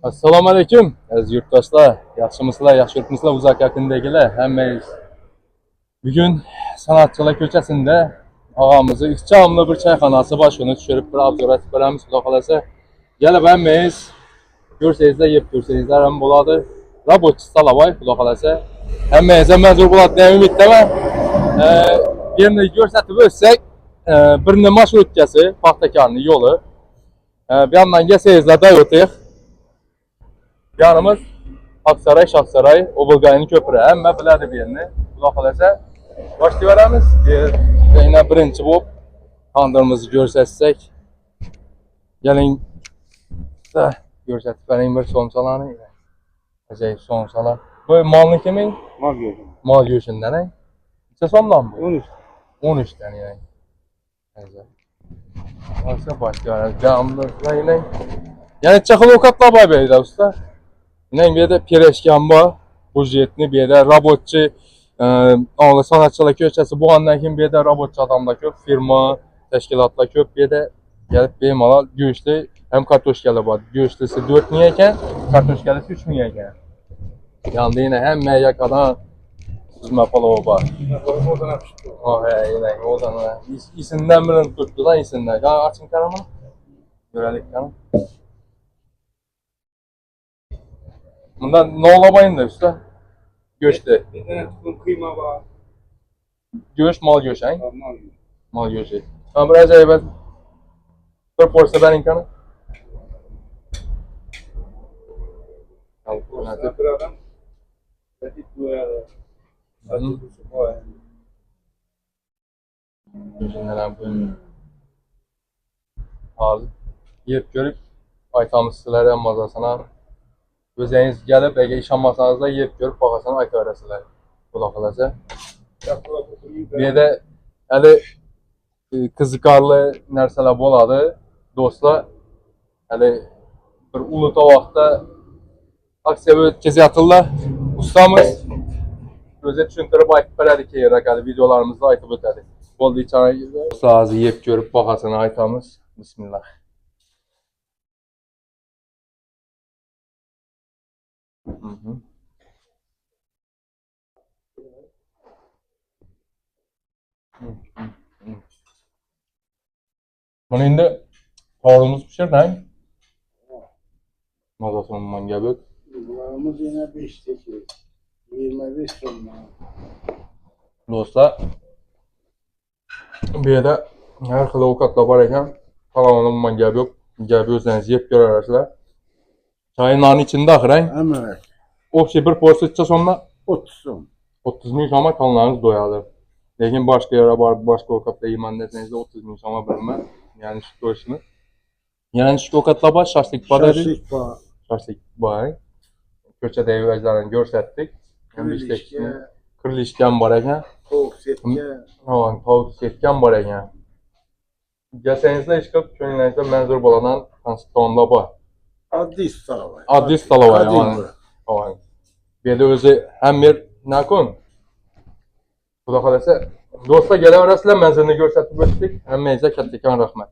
Assalomu alaykum aziz yurtdoshlar. Yaxshimisizlar, yaxshi yuribmisizlar? Uzak yaqindagilar hammangiz. Bugun San'atchilar ko'chasida og'amizni ixchamli bir choyxonasi bor. Shuni tushirib bir obzor etib beramiz, xudo xolasa. Kelib hammangiz ko'rsangizlar, yeb ko'rsangizlar ham bo'ladi. Rabotchi Salavoy, xudo xolasa. Hammangizga manzur bo'ladi deb umiddaman. Endi ko'rsatib o'tsak, bir marshrutkasi Paxtakorning yo'li. Bu yandan kelsangizlar Dayotex. Yanımız Aksaray, Şahsaray, Obulgay'ın köprü. Hamma biladi bu yerni. Xudo xolasa boshlayveramiz. Yine birinchi bo'lib tandırımızı ko'rsatsak. Keling, ko'rsatib bering bir somsalarni. Ajoyib somsalar. Bu molnikimi? Mal gördüm. Mol go'shtidan, necha so'mdan bu? 13. 13 dan yani. Ajoyib. Bo'lsa boshlayveramiz. Jamlar yine. Yani çakıl ovqatlar bor bu yerda usta. Yine bir de pireşkan var. Bujetni bir de robotchi san'atchilar ko'chasi bo'lgandan keyin bu yerda robotchi odamlar ko'p, firma, tashkilotlar ko'p. Bu yerda kelib bemalol go'shtli ham kartoshkalar bor. Go'shtlisi 4 ming ekan, kartoshkalisi 3 ming ekan. Yanda yine hamma yoqdan suzma palov bor. Yine oradan isimdan birini tutdi lan isimdan. Ha, açın karamını. Görelik canım. Bundan ne olamayın da usta? Göçte. Bir tane tukun kıyma var. Göç, mal göç, he? Mal göç. Mal göçü. Tamam, bir acayip. Bir porsiyon benim kanım. Posta bir adam. Petit boyalı. Acılı su boyalı. Göçünden hem böyle. Al. Yiyip görüp aytamız sizlere mazasına. Özəniz gəlib, əgər işanmasanız da yeyib görüb baxasan ayta verəsilər. Xudo xolasa. Bir yerdə hələ qiziqarlı nərsələr boladı. Dostlar, hələ bir ulu tavaqda aksiya ötkəzətdirlər. Ustamız özə düşündürüb aytıb verədi ki, rəqəli videolarımızda aytıb ötədi. Boldu içana sazı yeyib görüb baxasan aytamız. Bismillah. Bunu indi tavuğumuz pişirdi, he? Mazasının mangabı. Bularımız yine 5 tekiyor. 25 sonuna. Dostlar, bir yerdə hər xil ovqatlar var ekan, tavanın mangabı yox. Gəbi özləniz yeyib görərsizlər. Çayınların içində axır, he? Evet. Obşi bir porsiya içsə sonra 30 son. 30 min soma kanlarınız doyadır. Lakin başqa yerə var, başqa ovqatla yemək desənizdə 30 min soma bilmə. Yəni şu görürsünüz. Yəni şu ovqatlar var, şaşlik var dedi. Şaşlık var. Şaşlik var. Köçədə evəclərini göstərdik. Kırılışkan var ekan. Tavuk setke. Tamam, tavuk setkan var ekan. Gəlsənizdə işqab könlünüzdə mənzur bolanan konstitusionda var. Adli Salavay. Adli Salavay. Tamam. Bir de özü hem bir nakon. Xudo xolasa do'stlar kelaverasizlar, manzilni ko'rsatib o'tdik. Hammangizga kattakon rahmat.